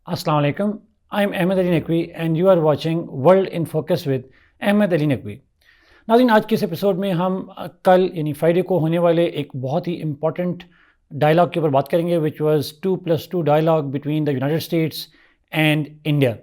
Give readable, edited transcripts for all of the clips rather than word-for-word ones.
Assalamu alaikum. I'm Ahmed Ali Naqvi and you are watching World in Focus with Ahmed Ali Naqvi. नाज़रीन, आज के इस episode में हम कल यानी फ्राइडे को होने वाले एक बहुत ही इम्पॉर्टेंट डायलॉग के ऊपर बात करेंगे which was 2+2 dialogue between the United States and India.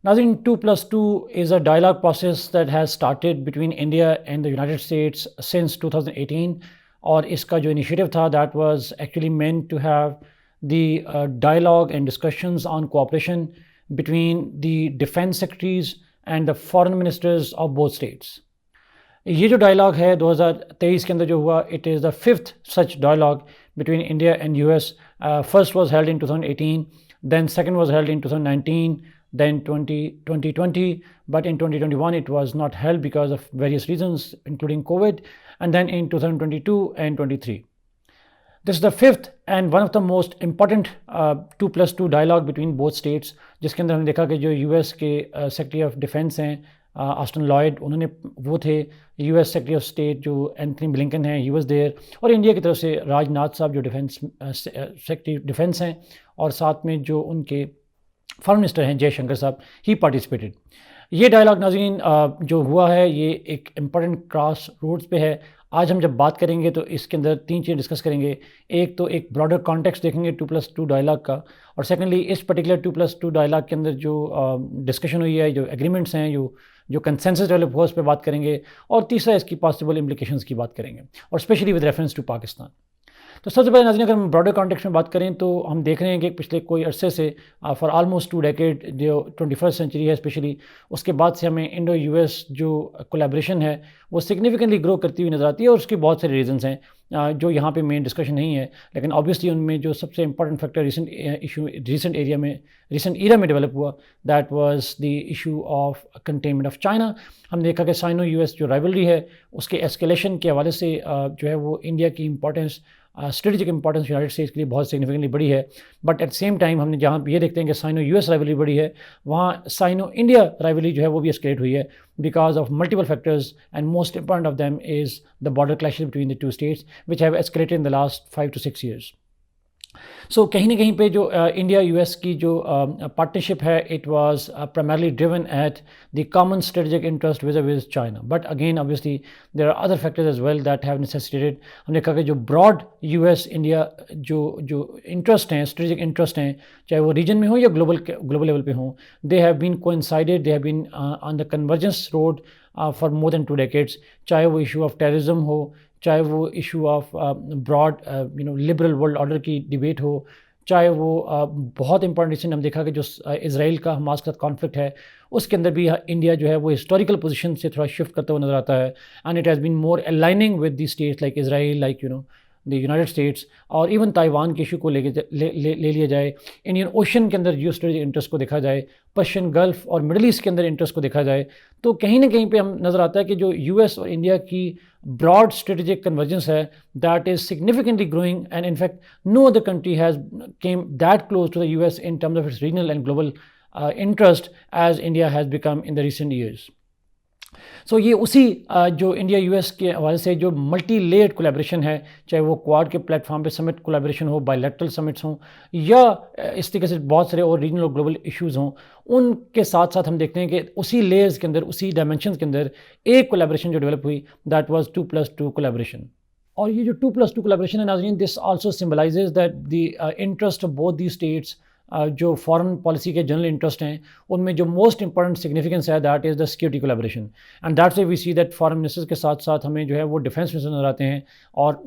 नाज़रीन, 2+2 is a dialogue process that has started between India and the United States since 2018 और इसका जो इनिशिएटिव था that was actually meant to have the dialogue and discussions on cooperation between the defense secretaries and the foreign ministers of both states. ये जो dialogue है 2023 के अंदर जो हुआ, it is the fifth such dialogue between India and US. First was held in 2018, then second was held in 2019, then 2020, but in 2021 it was not held because of various reasons including COVID, and then in 2022 and 23. This is the fifth and one of the most important 2+2 dialogue between both states, जिसके अंदर हमने देखा कि जो US के secretary of defence हैं Austin Lloyd, उन्होंने वो थे. यूएस सेक्रेटरी ऑफ स्टेट जो एंथनी ब्लिंकन हैं, ही वाज देयर. और इंडिया की तरफ से राजनाथ साहब जो डिफेंस सेक्रेटरी डिफेंस हैं, और साथ में जो उनके फॉरेन मिनिस्टर हैं जयशंकर साहब, ही पार्टिसिपेटेड. ये डायलॉग नाज़रीन जो हुआ है, ये एक इम्पॉर्टेंट क्रॉस रोड्स पे है. आज हम जब बात करेंगे तो इसके अंदर तीन चीज़ें डिस्कस करेंगे. एक तो एक ब्रॉडर कॉन्टेक्स्ट देखेंगे 2+2 डायलॉग का, और सेकेंडली इस पर्टिकुलर 2+2 डायलॉग के अंदर जो डिस्कशन हुई है, जो एग्रीमेंट्स हैं, जो कंसेंसस डेवलप हुआ, उस पर बात करेंगे. और तीसरा इसकी पॉसिबल इम्प्लिकेशंस की बात करेंगे, और specially with reference to Pakistan. तो सबसे पहले नाज़रीन, अगर हम ब्रॉडर कॉन्टेक्स्ट में बात करें तो हम देख रहे हैं कि पिछले कोई अरसे से फॉर आलमोस्ट 2 डेकेड जो 21st सेंचुरी है स्पेशली, उसके बाद से हमें इंडो यूएस जो कोलैबोरेशन है वो सिग्निफिकेंटली ग्रो करती हुई नज़र आती है. और उसके बहुत सारे रीजंस हैं जो यहाँ पे मेन डिस्कशन नहीं है, लेकिन ऑब्वियसली उनमें जो सबसे इंपॉर्टेंट फैक्टर रिसेंट ईरा में डेवलप हुआ, that was the issue of containment of China. हमने देखा कि साइनो यूएस जो राइवलरी है उसके एस्केलेशन के हवाले से जो है वो इंडिया की importance, strategic importance United states के लिए बहुत सिग्निफिकेंटली बड़ी है. बट एट सेम टाइम हमने जहाँ ये देखते हैं कि साइनो यूएस राइवलरी बड़ी है, वहाँ साइनो इंडिया राइवलरी जो है वो भी एस्केलेट हुई है because of multiple factors, and most important of them is the border clashes between the two states which have escalated in the last 5 to 6 years. So कहीं ना कहीं पे जो इंडिया यूएस की जो पार्टनरशिप है, it was primarily driven at the common strategic interest with China, but again obviously there are other factors as well that have necessitated. हमने कहा कि जो ब्रॉड यूएस इंडिया जो इंटरेस्ट हैं, स्ट्रेटेजिक इंटरेस्ट हैं, चाहे वो रीजन में हो या ग्लोबल लेवल पे हो, they have been coincided, they have been on the convergence road for more than 2 decades. चाहे वो इशू ऑफ टेररिज्म हो, चाहे वो issue of broad liberal world order की डिबेट हो, चाहे वो बहुत इंपॉर्टेंट रिसेंट हम देखा कि जो इसराइल का हमास के साथ कॉन्फ्लिक्ट है, उसके अंदर भी इंडिया जो है वो हिस्टोरिकल पोजीशन से थोड़ा शिफ्ट करता हुआ नज़र आता है. And it has been more aligning with the states like Israel, like the United States, और इवन ताइवान के इशू को ले लिया जाए, इंडियन ओशन के अंदर जियो स्ट्रेटेजिक इंटरेस्ट को देखा जाए, पर्शियन गल्फ और मिडल ईस्ट के अंदर इंटरेस्ट को देखा जाए, तो कहीं ना कहीं पे हम नज़र आता है कि जो यूएस और इंडिया की ब्रॉड स्ट्रेटेजिक कन्वर्जेंस है, that is significantly growing, and in fact no other country has came that close to the US in terms of its regional and global interest as India has become in the recent years. So ये उसी जो India US के हवाले से जो multi layered collaboration है, चाहे वो क्वाड के प्लेटफॉर्म पे समिट कोलैबोरेशन हो, बायलैटरल समिट्स हों, या इस तरीके से बहुत सारे और रीजनल और ग्लोबल इश्यूज़ हों, उनके साथ साथ हम देखते हैं कि उसी लेयर्स के अंदर, उसी डायमेंशन के अंदर एक कोलैबोरेशन जो डेवलप हुई, दैट वाज 2+2 कोलैबोरेशन. और ये जो 2+2 कोलैबोरेशन है नाज़रीन, this also symbolises that the interest of both the states, जो फॉरेन पॉलिसी के जनरल इंटरेस्ट हैं, उनमें जो मोस्ट इंपॉर्टेंट सिग्निफिकेंस है, that is the security collaboration. And that's why we see that foreign ministers के साथ साथ हमें जो है वो डिफेंस मिनिस्टर नजर आते हैं, और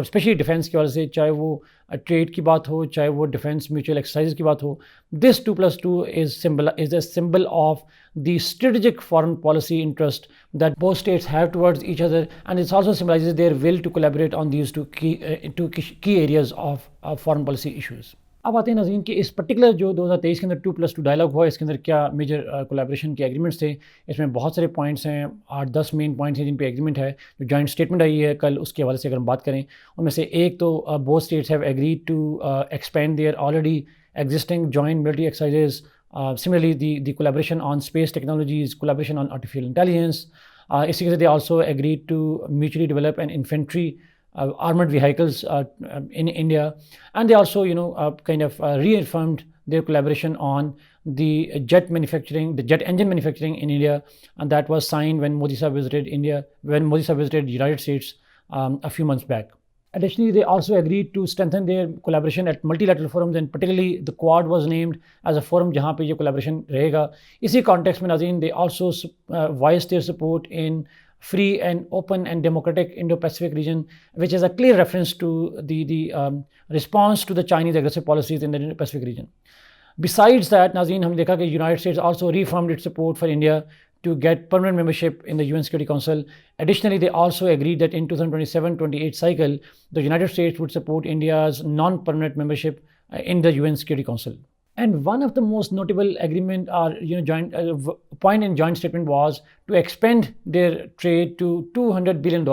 स्पेशली डिफेंस की वजह से, चाहे वो ट्रेड की बात हो, चाहे वो डिफेंस म्यूचुअल एक्सरसाइज की बात हो, this 2+2 is the symbol of the strategic foreign policy interest that both states have towards each other, and it also symbolizes their will to collaborate on these two key areas of foreign policy issues. अब आते हैं नाज़रीन कि इस particular जो 2023 के अंदर 2+2 dialogue हुआ, इसके अंदर क्या मेजर कोलैबोरेशन के एग्रीमेंट्स थे. इसमें बहुत सारे पॉइंट्स हैं, 8-10 मेन पॉइंट्स हैं जिन पे एग्रीमेंट है. जो जॉइंट स्टेटमेंट आई है कल, उसके हवाले से अगर हम बात करें, उनमें से एक तो both states have agreed to expand their already existing joint military exercises. Similarly, the collaboration on space technologies, collaboration on artificial intelligence. इसी के साथ they also agreed to mutually develop an infantry armored vehicles in India, and they also kind of reaffirmed their collaboration on the jet engine manufacturing in India, and that was signed when Modi Sahab visited United States a few months back. Additionally, they also agreed to strengthen their collaboration at multilateral forums, and particularly the Quad was named as a forum जहाँ पे ये collaboration रहेगा. इसी context में नाज़रीन, they also voiced their support in free and open and democratic Indo-Pacific region, which is a clear reference to the response to the Chinese aggressive policies in the Indo-Pacific region. Besides that, नाज़रीन, हम देखा कि United States also reaffirmed its support for India to get permanent membership in the UN Security Council. Additionally, they also agreed that in 2027-28 cycle, the United States would support India's non-permanent membership in the UN Security Council. And one of the most notable agreement or joint point in joint statement was to expand their trade to $200 billion,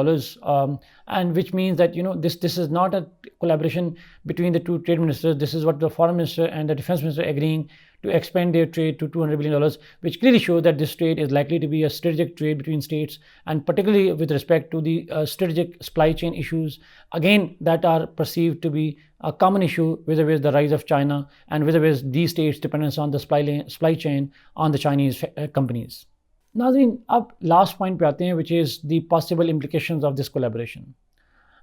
and which means that this is not a collaboration between the two trade ministers. This is what the foreign minister and the defense minister agreeing to expand their trade to $200 billion, which clearly shows that this trade is likely to be a strategic trade between states, and particularly with respect to the strategic supply chain issues, again, that are perceived to be a common issue vis-a-vis the rise of China and vis-a-vis these states' dependence on the supply chain on the Chinese companies. नाज़रीन, अब last point पे आते हैं, which is the possible implications of this collaboration.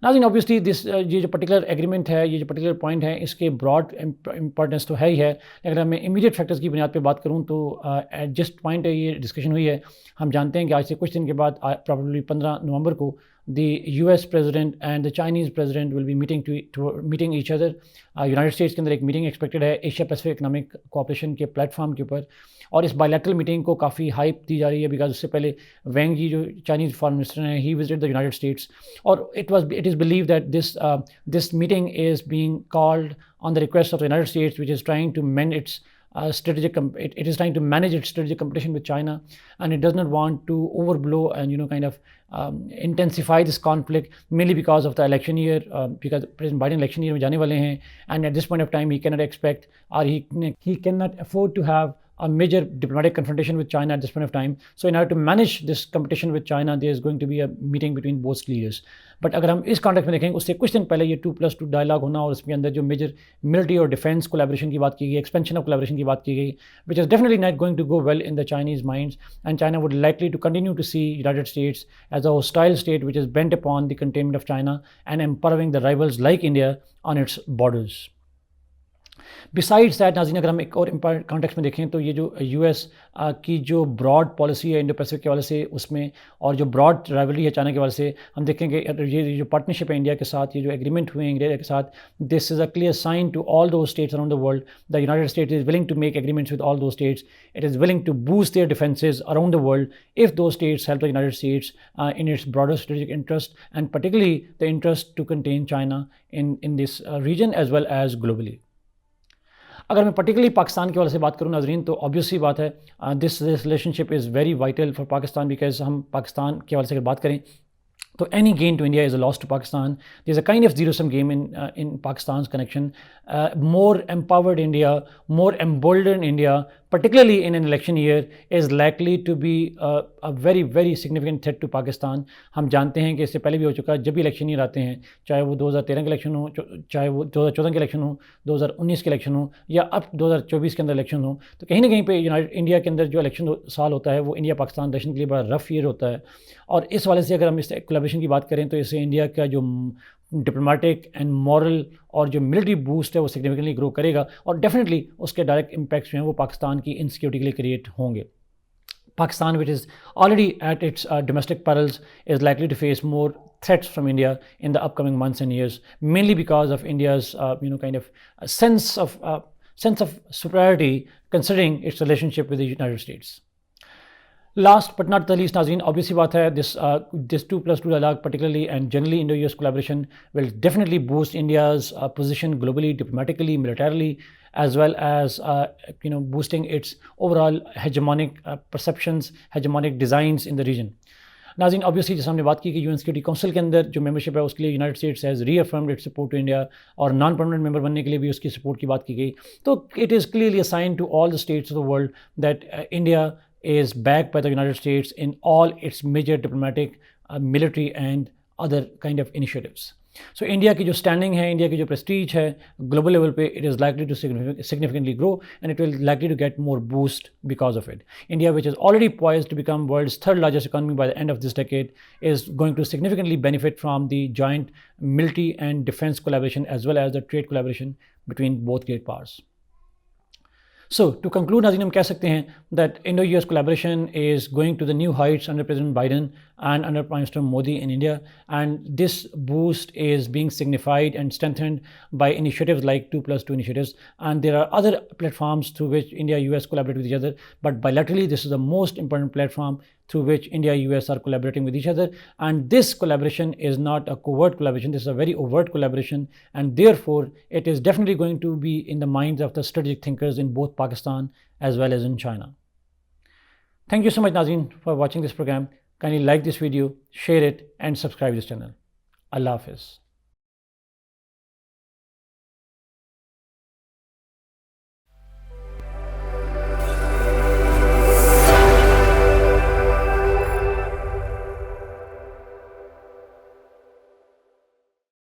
नाज़रीन, obviously ये जो particular agreement है, ये जो पर्टिकुलर पॉइंट है, इसके ब्रॉड इंपॉर्टेंस तो है ही है, लेकिन अगर मैं इमीडिएट फैक्टर्स की बुनियाद पे बात करूँ तो जिस पॉइंट है ये डिस्कशन हुई है, हम जानते हैं कि आज से कुछ दिन के बाद प्रॉब्लली 15 नवंबर को the US president and the Chinese president will be meeting each other. United states के अंदर एक मीटिंग एक्सपेक्टेड है एशिया पैसिफिक इकोनॉमिक कोऑपरेशन के प्लेटफॉर्म के ऊपर, और इस बायलैटरल मीटिंग को काफ़ी हाइप दी जा रही है बिकॉज उससे पहले वेंग जी जो चाइनीज़ फॉरेन मिनिस्टर हैं, he visited the United States, और it is believe that this meeting is being called on the request of the United States, which is trying to mend its it is trying to manage its strategic competition with China, and it does not want to overblow and kind of intensify this conflict, mainly because of the election year, because President Biden election year में जाने वाले हैं, and at this point of time he cannot expect or he cannot afford to have a major diplomatic confrontation with China at this point of time. So in order to manage this competition with China, there is going to be a meeting between both leaders. But अगर हम इस context में देखें, उससे कुछ दिन पहले ये 2+2 डायलॉग होना और उसके अंदर जो मेजर मिलिट्री और डिफेंस कोलैबोरेशन की बात की गई, एक्सपेंशन ऑफ कोलैबोरेशन की बात की गई, which is definitely not going to go well in the Chinese minds, and China would likely to continue to see United States as a hostile state which is bent upon the containment of China and empowering the rivals like India on its borders. Besides that नाज़रीन, अगर हम एक और important context में देखें तो ये जो यूएस की जो ब्रॉड पॉलिसी है इंडो पैसिफिक के हवाले से उसमें, और जो ब्रॉड राइवलरी है चाइना के हवाले से, हम देखेंगे ये जो पार्टनरशिप है इंडिया के साथ, ये जो एग्रीमेंट हुए हैं इंडिया के साथ, this is a clear sign to all those states around the world the United States is willing to make agreements with all those states. It is willing to boost their defences around the world if those states help the United States in its broader strategic interest, and particularly the interest to contain China in this region as well as globally. अगर मैं particularly Pakistan के हवाले से बात करूँ नाज़रीन, तो obviously बात है this relationship is very vital for Pakistan, because हम पाकिस्तान के हवाले से अगर बात करें तो any gain to India is a loss to Pakistan. There's a kind of zero-sum game in Pakistan's connection. More empowered India, more emboldened India, particularly in an election year, is likely to be a very, very significant threat to Pakistan. हम जानते हैं कि इससे पहले भी हो चुका है, जब भी इलेक्शन ईयर आते हैं, चाहे वो 2013 के इलेक्शन हो, चाहे वो 2014 के इलेक्शन हो, 2019 के इलेक्शन हो, या अब 2024 के अंदर इलेक्शन हो, तो कहीं ना कहीं पे इंडिया के अंदर जो इलेक्शन साल होता है वो इंडिया पाकिस्तान रिलेशन के लिए बड़ा रफ ईयर होता है. और इस वाले से अगर हम इस कोलैबोरेशन की बात करें तो इससे इंडिया का जो डिप्लोमेटिक एंड मॉरल और जो मिलिट्री बूस्ट है वो सिग्निफिकेंटली ग्रो करेगा, और डेफिनेटली उसके डायरेक्ट इम्पैक्ट्स जो हैं वो पाकिस्तान की इनसिक्योरिटी के लिए क्रिएट होंगे. Pakistan, which is already at its domestic perils, is likely to face more threats from India in the upcoming months and years, mainly because of India's kind of sense of superiority considering its relationship with the United States. Last but not the least, नाज़रीन, obviously बात है this 2+2 dialogue particularly and generally IndiaUS collaboration will definitely boost India's position globally, diplomatically, militarily, as well as boosting its overall hegemonic perceptions, hegemonic designs in the region. नाज़रीन, obviously जैसे हमने बात की कि UN security council के अंदर जो membership है उसके लिए United States has reaffirmed its support to India, और नॉन परमानेंट मेंबर बनने के लिए भी उसकी सपोर्ट की बात की गई. तो it is clearly a sign to all the states of the world that India is backed by the United States in all its major diplomatic, military and other kind of initiatives. So India की जो standing है, India की जो prestige है global level पे, it is likely to significantly grow and it will likely to get more boost because of it. India, which is already poised to become world's third largest economy by the end of this decade, is going to significantly benefit from the joint military and defense collaboration as well as the trade collaboration between both great powers. So to conclude, Nazin, हम कह सकते हैं that Indo-US collaboration is going to the new heights under President Biden and under Prime Minister Modi in India, and this boost is being signified and strengthened by initiatives like 2+2 initiatives, and there are other platforms through which India-US collaborate with each other, but bilaterally this is the most important platform through which India-US are collaborating with each other. And this collaboration is not a covert collaboration, this is a very overt collaboration, and therefore it is definitely going to be in the minds of the strategic thinkers in both Pakistan as well as in China. Thank you so much, Nazin, for watching this program. Kindly like this video, share it, and subscribe this channel. Allah Hafiz.